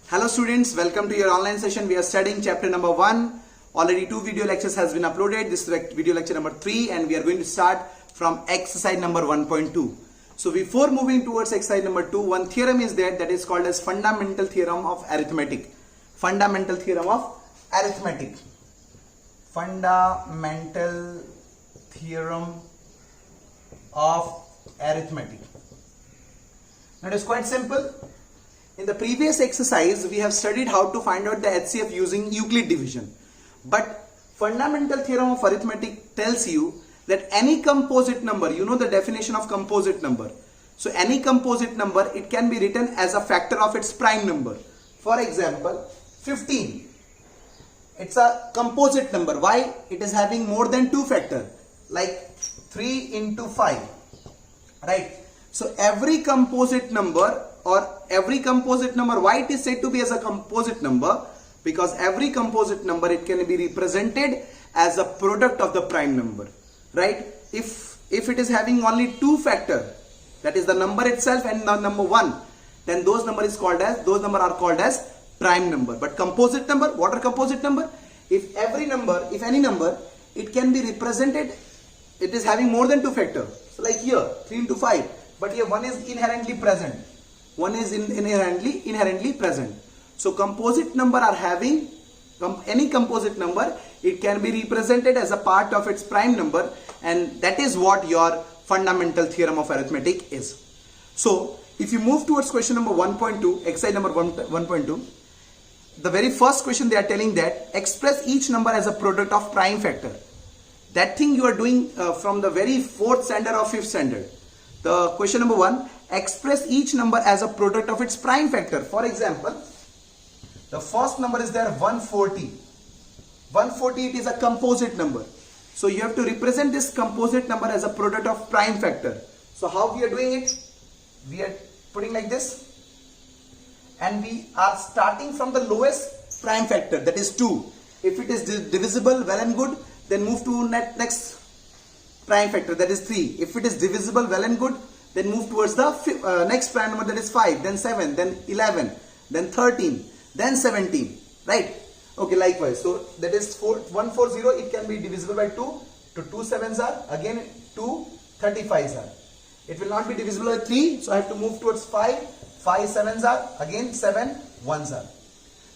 Hello students, welcome to your online session. We are studying chapter number 1. Already 2 video lectures has been uploaded. This is video lecture number 3 and we are going to start from exercise number 1.2. So before moving towards exercise number 2, one theorem is there that is called as fundamental theorem of arithmetic. Fundamental theorem of arithmetic. Fundamental theorem of arithmetic. Now it is quite simple. In the previous exercise, we have studied how to find out the HCF using Euclid division. But fundamental theorem of arithmetic tells you that any composite number, you know the definition of composite number. So any composite number, it can be written as a factor of its prime number. For example, 15. It's a composite number. Why? It is having more than 2 factors, like 3 into 5. Right? So every composite number, why it is said to be as a composite number? Because every composite number, it can be represented as a product of the prime number, right? If it is having only 2 factors, that is the number itself and the number 1, then those number are called as prime number. But composite number, what are composite number? If any number, it can be represented, it is having more than 2 factors. So like here, 3 into 5, but here 1 is inherently present. Inherently present. So composite number are having, any composite number, it can be represented as a part of its prime number, and that is what your fundamental theorem of arithmetic is. So if you move towards question number 1.2, exercise number 1.2, the very first question they are telling that express each number as a product of prime factor. That thing you are doing from the very 4th standard or 5th standard. The question number 1, express each number as a product of its prime factor. For example, the first number is there 140. 140, it is a composite number. So you have to represent this composite number as a product of prime factor. So how we are doing it? We are putting like this. And we are starting from the lowest prime factor, that is 2. If it is divisible, well and good, then move to next prime factor, that is 3. If it is divisible, well and good, then move towards the next prime number, that is 5, then 7, then 11, then 13, then 17, right? Okay, likewise. So that is 140, it can be divisible by 2, to 2 sevens are, again 2 35s are. It will not be divisible by 3, so I have to move towards 5, 5 sevens are, again 7 ones are,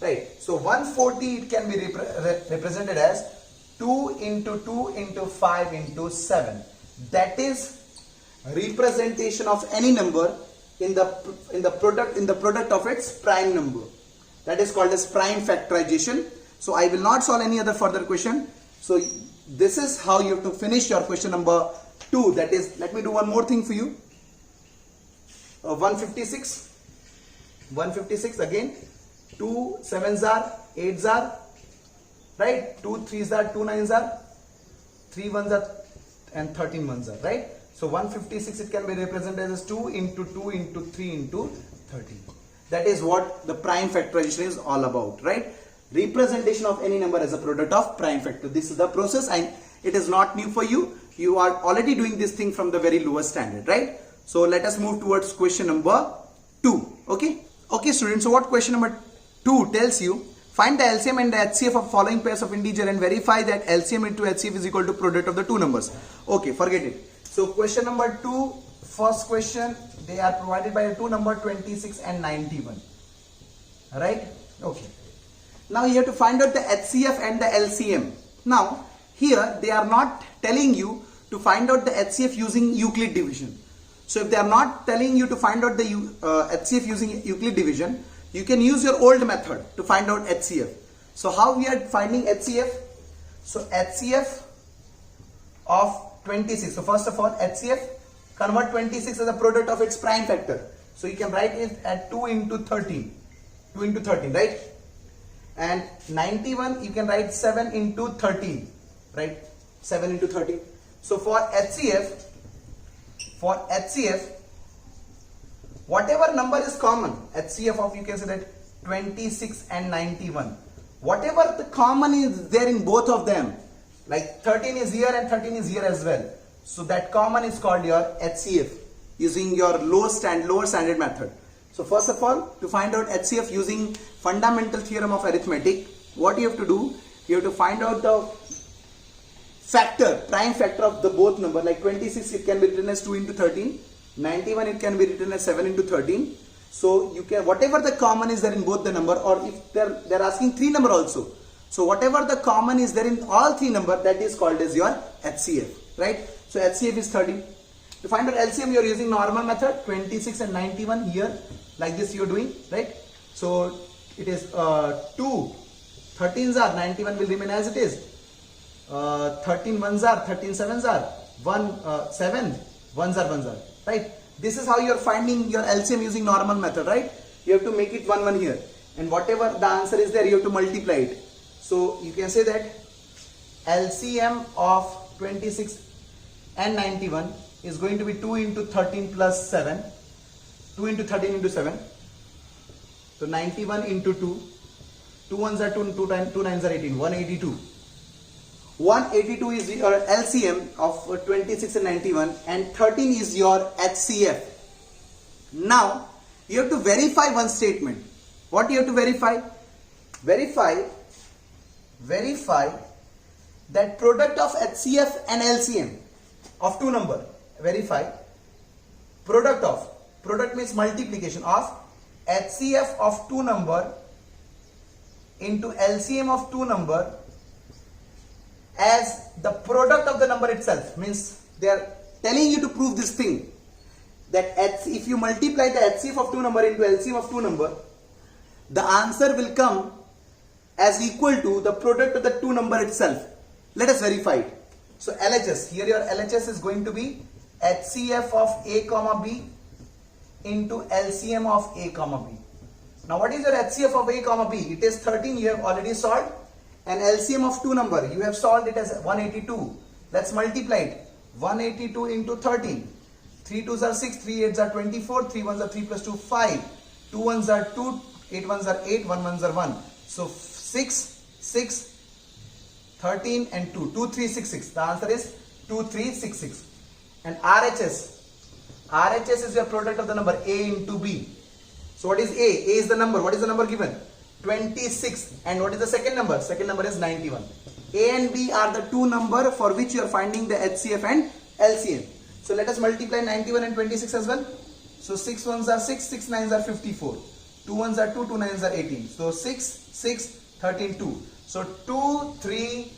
right? So 140, it can be represented as 2 into 2 into 5 into 7. That is representation of any number in the product of its prime number. That is called as prime factorization. So I will not solve any other further question. So this is how you have to finish your question number 2. That is, let me do one more thing for you. 156. 156 again. 2 sevens are, 8s are, right? 2 3s are, 2 9s are, 3 ones are, and 13 ones are, right? So 156, it can be represented as 2 into 2 into 3 into 13. That is what the prime factorization is all about, right? Representation of any number as a product of prime factor. This is the process and it is not new for you. You are already doing this thing from the very lowest standard, right? So let us move towards question number 2, okay? Okay students, so what question number 2 tells you? Find the LCM and the HCF of following pairs of integer and verify that LCM into HCF is equal to product of the 2 numbers. Okay, forget it. So question number 2, first question, they are provided by the 2 number 26 and 91. Alright? Okay. Now you have to find out the HCF and the LCM. Now here they are not telling you to find out the HCF using Euclid division. So if they are not telling you to find out the HCF using Euclid division, you can use your old method to find out HCF. So how we are finding HCF? So HCF of 26. So first of all, HCF, convert 26 as a product of its prime factor. So you can write it at 2 into 13. 2 into 13, right? And 91, you can write 7 into 13, right? 7 into 13. So for HCF, whatever number is common, HCF of, you can say that 26 and 91. Whatever the common is there in both of them, like 13 is here and 13 is here as well. So that common is called your HCF using your lower standard method. So first of all, to find out HCF using fundamental theorem of arithmetic, what you have to do, you have to find out the factor, prime factor of the both number. Like 26, it can be written as 2 into 13. 91, it can be written as 7 into 13. So you can, whatever the common is there in both the number, or if they're asking 3 number also. So whatever the common is there in all 3 number, that is called as your HCF, right? So HCF is 30. To find out LCM, you are using normal method, 26 and 91 here, like this you are doing, right? So it is 2, 13s are, 91 will remain as it is. 13 ones are, 13 sevens are, 1 7, ones are, right? This is how you are finding your LCM using normal method, right? You have to make it 1 1 here, and whatever the answer is there, you have to multiply it. So you can say that LCM of 26 and 91 is going to be 2 into 13 plus 7, 2 into 13 into 7. So 91 into 2, 2 ones are 2, 2 nines are 18, 182. 182 is your LCM of 26 and 91, and 13 is your HCF. Now you have to verify one statement. What you have to verify? Verify that product of HCF and LCM of 2 number. Verify product means multiplication of HCF of 2 number into LCM of 2 number as the product of the number itself. Means they are telling you to prove this thing, that if you multiply the HCF of 2 number into LCM of 2 number, the answer will come as equal to the product of the 2 number itself. Let us verify it. So LHS, here your LHS is going to be HCF of A comma B into LCM of A comma B. Now what is your HCF of A comma B? It is 13, you have already solved. And LCM of 2 number, you have solved it as 182. Let's multiply it. 182 into 13. 3 2s are 6, 3 8s are 24, 3 1s are 3 plus 2, 5. 2 1s are 2, 8 1s are 8, 1 1s are 1. So 6, 6, 13 and 2. 2 3 6 6. The answer is 2 3 6 6. And RHS is your product of the number A into B. So what is A? A is the number. What is the number given? 26. And what is the second number? Second number is 91. A and B are the 2 number for which you are finding the HCF and LCM. So let us multiply 91 and 26 as well. So 6 1s are 6, 6 9s are 54. 2 1s are 2, 2 9s are 18. So 6, 6, 13, 2. So 2, 3,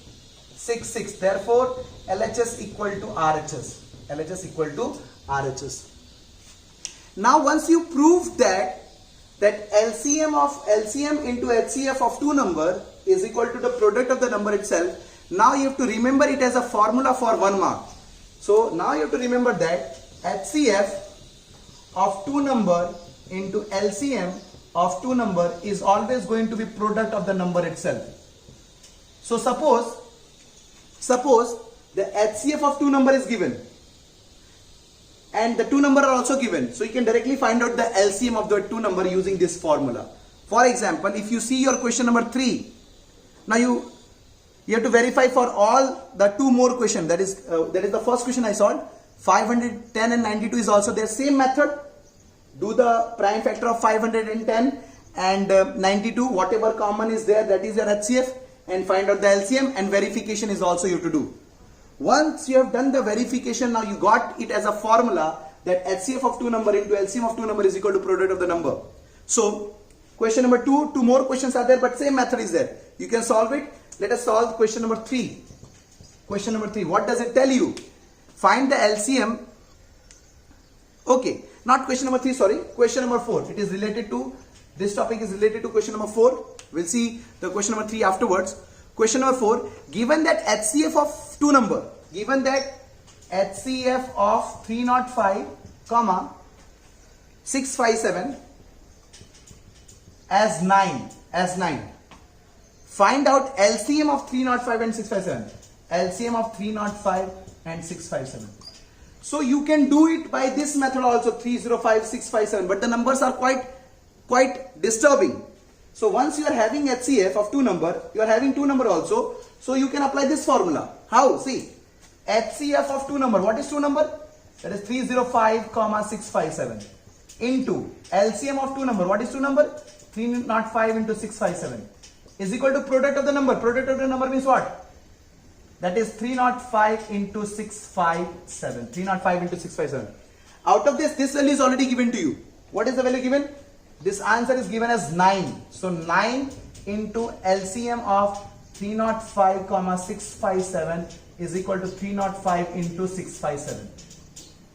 6, 6. Therefore, LHS equal to RHS. LHS equal to RHS. Now once you prove that LCM into HCF of 2 number is equal to the product of the number itself, now you have to remember it as a formula for 1 mark. So now you have to remember that HCF of 2 number into LCM of 2 number is always going to be product of the number itself. So suppose the HCF of 2 number is given and the 2 number are also given. So you can directly find out the LCM of the 2 number using this formula. For example, if you see your question number 3, now you have to verify for all the 2 more questions. That is the first question I solved. 510 and 92 is also their same method. Do the prime factor of 510 and 92. Whatever common is there, that is your HCF, and find out the LCM, and verification is also you have to do. Once you have done the verification, now you got it as a formula that HCF of 2 number into LCM of 2 number is equal to product of the number. So question number 2, 2 more questions are there, but same method is there. You can solve it. Let us solve question number 3. Question number 3, what does it tell you? Find the LCM. Okay, not question number 3, sorry, question number 4. It is related to, this topic is related to question number 4. We'll see the question number 3 afterwards. Question number 4, given that HCF of 2 number, given that HCF of 305, comma 657 as 9, find out LCM of 305 and 657. LCM of 305 and 657. So you can do it by this method also, 305, 657, but the numbers are quite disturbing. So once you are having HCF of 2 number, you are having 2 number also. So you can apply this formula. How? See, HCF of 2 number. What is 2 number? That is 305, 657. into LCM of two number. What is two number? 305 into 657 is equal to product of the number. Product of the number means what? That is 305 into 657. 305 into 657. Out of this value is already given to you. What is the value given? This answer is given as 9. So 9 into LCM of 305 comma 657 is equal to 305 into 657.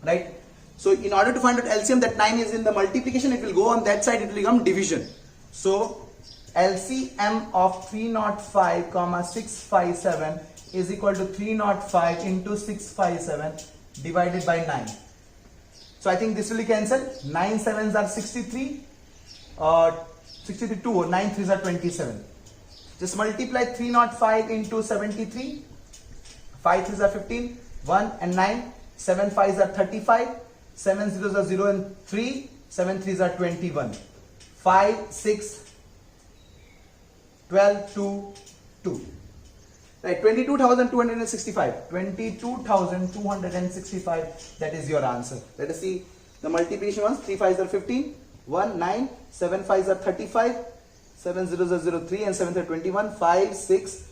Right? So in order to find out LCM, that 9 is in the multiplication, it will go on that side, it will become division. So LCM of 305 comma 657 is equal to 305 into 657 divided by 9. So I think this will be cancelled. 9 sevens are 63, 62, or 9 threes are 27. Just multiply 305 into 73, 5 threes are 15, 1 and 9, 7 fives are 35, 7 zeros are 0 and 3, 7 threes are 21, 5, 6, 12, 2, 2. Right, 22,265. 22,265. That is your answer. Let us see the multiplication ones. 3 5s are 15, 1, 9, 7 5s are 35, 7 zeros are 0, 3 and 7 are 21, 5, 6,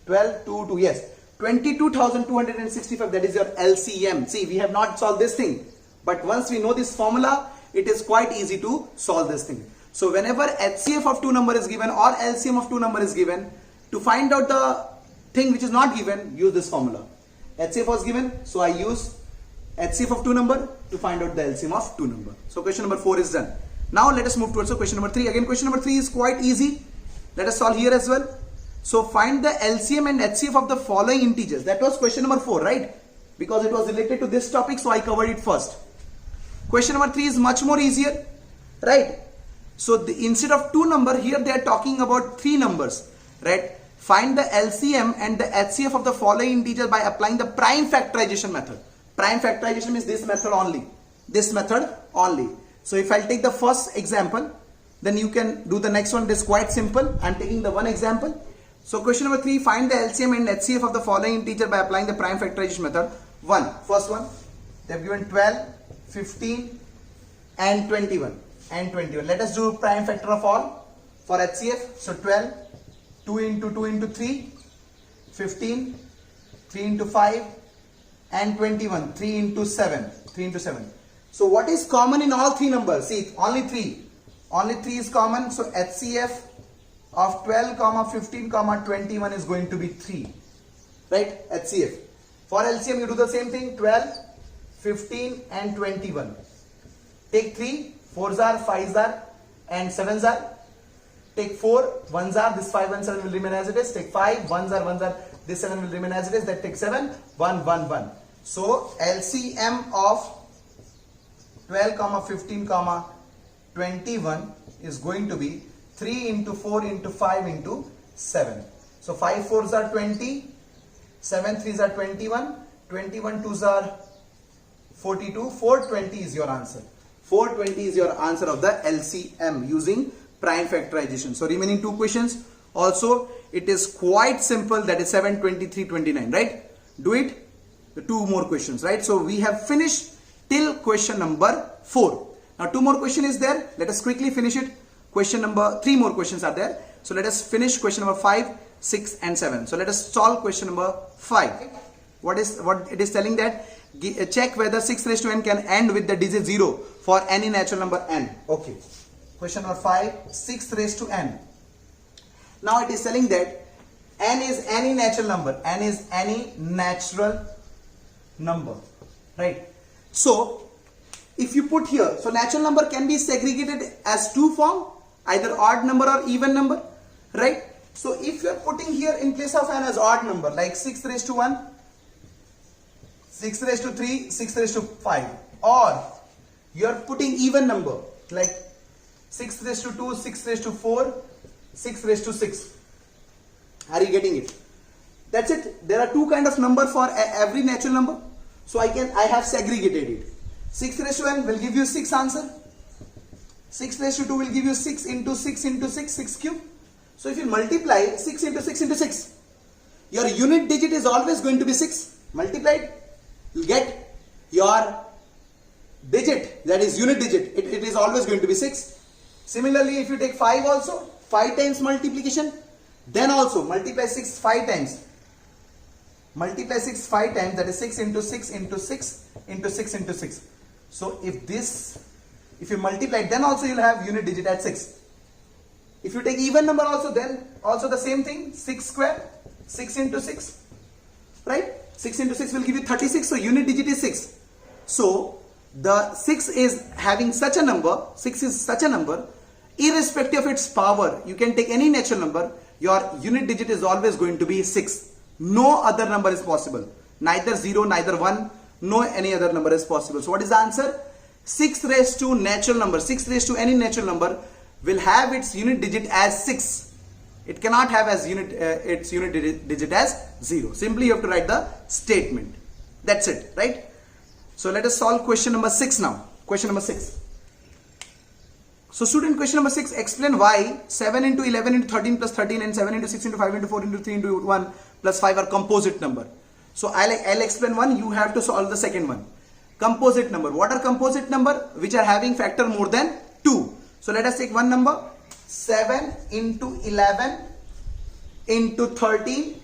12, 2, 2. Yes, 22,265. That is your LCM. See, we have not solved this thing. But once we know this formula, it is quite easy to solve this thing. So whenever HCF of two number is given or LCM of two number is given, to find out the thing which is not given, use this formula. HCF was given, so I use HCF of two number to find out the LCM of two number. So question number 4 is done. Now let us move towards question number 3. Again, question number 3 is quite easy. Let us solve here as well. So find the LCM and HCF of the following integers. That was question number 4, right? Because it was related to this topic, so I covered it first. Question number 3 is much more easier, right? So instead of two number, here they are talking about three numbers, right? Find the LCM and the HCF of the following integer by applying the prime factorization method. Prime factorization means this method only. This method only. So if I'll take the first example, then you can do the next one. It is quite simple. I'm taking the one example. So question number 3, find the LCM and HCF of the following integer by applying the prime factorization method. First one, they've given 12, 15 and 21. Let us do prime factor of all for HCF. So 12, 2 into 2 into 3, 15, 3 into 5 and 21, 3 into 7. So what is common in all three numbers? See, only 3 is common. So HCF of 12, 15, 21 is going to be 3, right? HCF. For LCM you do the same thing, 12, 15 and 21. Take 3, 4s are, 5s are and 7s are. Take 4, 1s are, this 5 and 7 will remain as it is. Take 5, 1s are, this 7 will remain as it is. That takes 7, 1, 1, 1. So LCM of 12, 15, 21 is going to be 3 into 4 into 5 into 7. So 5 4s are 20, 7 3s are 21, 21 2s are 42, 420 is your answer. 420 is your answer of the LCM using prime factorization. So remaining two questions. Also, it is quite simple. That is 7, 23, 29, right? Do it. The two more questions, right? So we have finished till question number 4. Now two more question is there. Let us quickly finish it. Question number 3 more questions are there. So let us finish question number 5, 6 and 7. So let us solve question number 5. What it is telling that check whether 6 raised to n can end with the digit 0 for any natural number n. Okay. Question number 5, 6 raised to n. Now it is telling that n is any natural number. N is any natural number, right? So if you put here, so natural number can be segregated as two form, either odd number or even number, right? So if you are putting here in place of n as odd number, like 6 raised to 1, 6 raised to 3, 6 raised to 5, or you are putting even number like 6 raised to 2, 6 raised to 4, 6 raised to 6. Are you getting it? That's it. There are two kind of number for every natural number. So I have segregated it. 6 raised to n will give you 6 answer. 6 raised to 2 will give you 6 into 6 into 6, 6 cube. So if you multiply 6 into 6 into 6, your unit digit is always going to be 6. Multiplied, you get your digit that is unit digit, it is always going to be 6. Similarly, if you take 5 also, 5 times multiplication, then also multiply 6 5 times. Multiply 6 5 times, that is 6 into 6 into 6 into 6 into 6. So if you multiply, then also you'll have unit digit at 6. If you take even number also, then also the same thing, 6 square, 6 into 6, right? 6 into 6 will give you 36, so unit digit is 6. So the 6 is having such a number, 6 is such a number, irrespective of its power, you can take any natural number, your unit digit is always going to be 6. No other number is possible. Neither 0, neither 1, no any other number is possible. So what is the answer? 6 raised to natural number, 6 raised to any natural number will have its unit digit as 6. It cannot have as its unit digit as 0. Simply you have to write the statement. That's it, right? So let us solve question number 6 now. Question number 6. So student, question number 6, explain why 7 into 11 into 13 plus 13 and 7 into 6 into 5 into 4 into 3 into 1 plus 5 are composite number. So I'll explain one, you have to solve the second one. Composite number. What are composite number? Which are having factor more than 2. So let us take one number, 7 into 11 into 13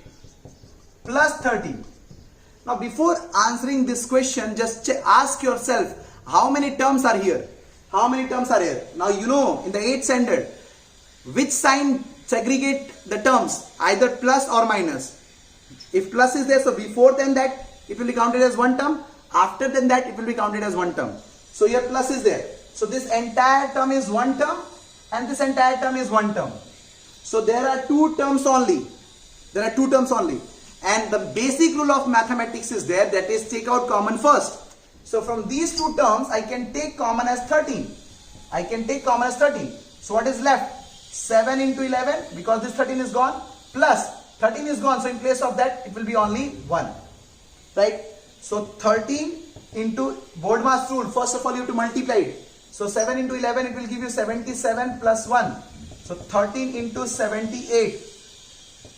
plus 13. Now before answering this question, just ask yourself, how many terms are here? How many terms are here? Now you know in the 8th standard, which sign segregate the terms? Either plus or minus. If plus is there, so before then that it will be counted as one term. After then that it will be counted as one term. So here plus is there. So this entire term is one term and this entire term is one term. So there are two terms only. There are two terms only. And the basic rule of mathematics is there, that is take out common first. So from these two terms I can take common as 13. I can take common as 13. So what is left? 7 into 11, because this 13 is gone, plus 13 is gone. So in place of that it will be only 1. Right? So 13 into board mass rule, first of all you have to multiply it. So 7 into 11 it will give you 77 plus 1. So 13 into 78.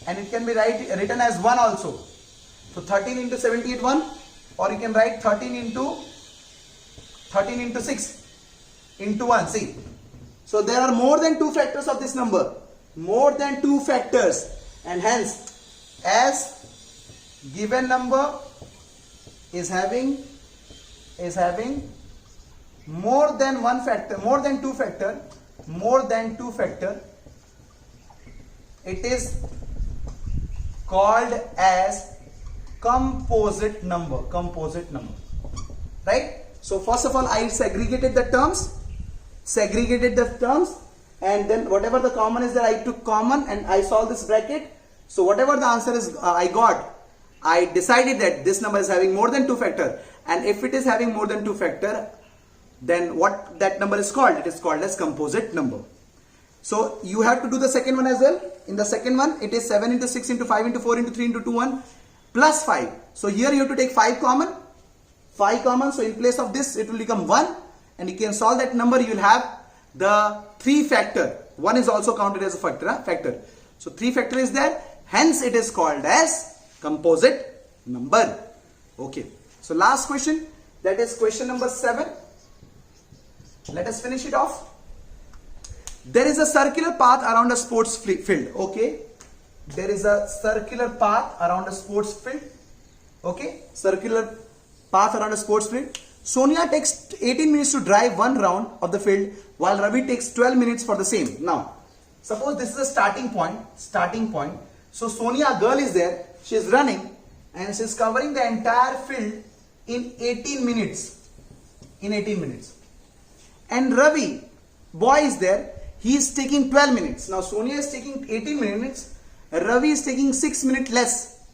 And it can be written as 1 also. So 13 into 78 1, or you can write 13 into 6 into 1. See. So there are more than 2 factors of this number. More than 2 factors. And hence, as given number is having more than 1 factor, more than 2 factor, it is called as composite number. Right? So first of all I segregated the terms, and then whatever the common is there I took common and I solved this bracket. So whatever the answer is I got, I decided that this number is having more than 2 factor, and if it is having more than 2 factor, then what that number is called? It is called as composite number. So you have to do the second one as well. In the second one it is 7 into 6 into 5 into 4 into 3 into 2 1 plus 5. So here you have to take 5 common. So in place of this it will become 1, and you can solve that number. You will have the 3 factor. 1 is also counted as a factor. So 3 factor is there, hence it is called as composite number. Okay. So last question, that is question number 7. Let us finish it off. There is a circular path around a sports field. Okay. There is a circular path around a sports field. Okay. Circular path around a sports field. Sonia takes 18 minutes to drive 1 round of the field, while Ravi takes 12 minutes for the same. Now, suppose this is a starting point. So Sonia, girl, is there. She is running and she is covering the entire field in 18 minutes. And Ravi, boy, is there. He is taking 12 minutes. Now Sonia is taking 18 minutes. Ravi is taking 6 minutes less.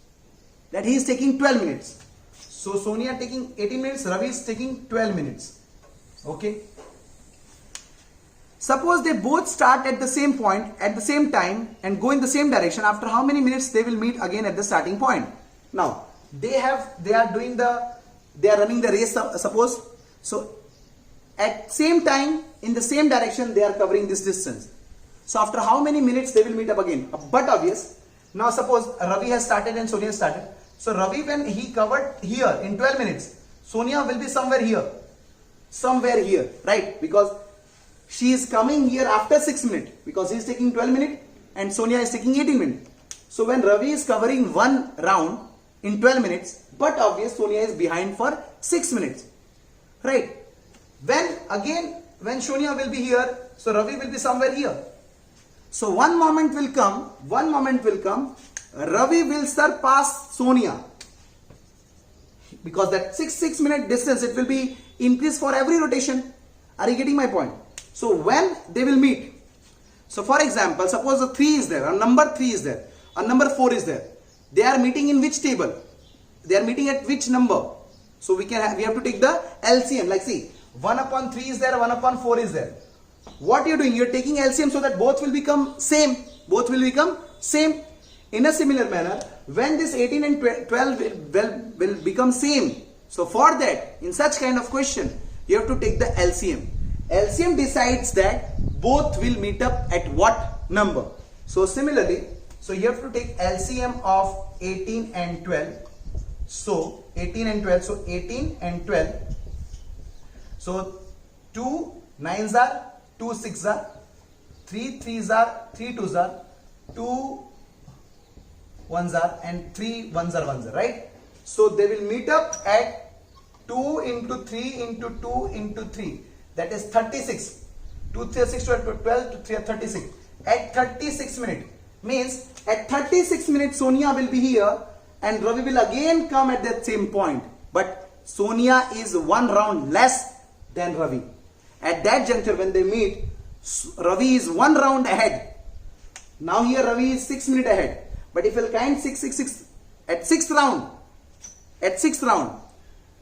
That he is taking 12 minutes. So Sonia taking 18 minutes, Ravi is taking 12 minutes. Okay. Suppose they both start at the same point at the same time and go in the same direction. After how many minutes they will meet again at the starting point? Now they are running the race, suppose. So at same time in the same direction they are covering this distance. So after how many minutes they will meet up again? But obvious. Now suppose Ravi has started and Sonia started. So Ravi, when he covered here in 12 minutes, Sonia will be somewhere here. somewhere here, right? Because she is coming here after 6 minutes, because he is taking 12 minutes and Sonia is taking 18 minutes. So when Ravi is covering one round in 12 minutes, but obvious Sonia is behind for 6 minutes, right? When Sonia will be here, so Ravi will be somewhere here. So one moment will come, Ravi will surpass Sonia, because that 6 minute distance, it will be increased for every rotation. Are you getting my point? So when they will meet, so for example, suppose a 3 is there, a number 3 is there, a number 4 is there. They are meeting in which table? They are meeting at which number? So we have to take the LCM. Like see, 1 upon 3 is there, 1 upon 4 is there. What you are doing? You are taking LCM so that both will become same. Both will become same. In a similar manner, when this 18 and 12 will become same. So for that, in such kind of question, you have to take the LCM. LCM decides that both will meet up at what number. So similarly, so you have to take LCM of 18 and 12. So 18 and 12. So 18 and 12. So 2 9s are, 2 6s are, 3 3s are, 3 2s are, 2 1s are, and 3 1s are 1s are, right? So they will meet up at 2 into 3 into 2 into 3. That is 36. 2 3 6 12 12 to 3 36. At 36 minutes. Means at 36 minutes Sonia will be here and Ravi will again come at that same point. But Sonia is one round less than Ravi. At that juncture when they meet, Ravi is one round ahead. Now here Ravi is 6 minutes ahead. But if you'll count 6 6 6 at 6th round,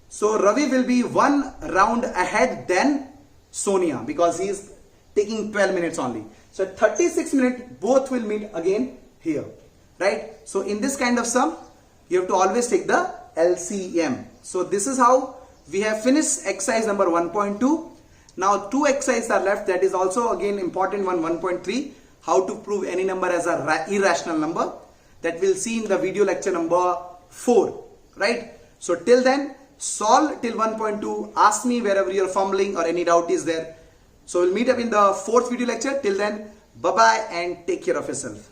so Ravi will be one round ahead than Sonia, because he is taking 12 minutes only. So at 36 minutes, both will meet again here, right? So in this kind of sum, you have to always take the LCM. So this is how we have finished exercise number 1.2. Now 2 exercises are left. That is also again important one, 1.3. How to prove any number as an irrational number. That we'll see in the video lecture number 4, right? So till then, solve till 1.2. Ask me wherever you're fumbling or any doubt is there. So we'll meet up in the 4th video lecture. Till then, bye-bye and take care of yourself.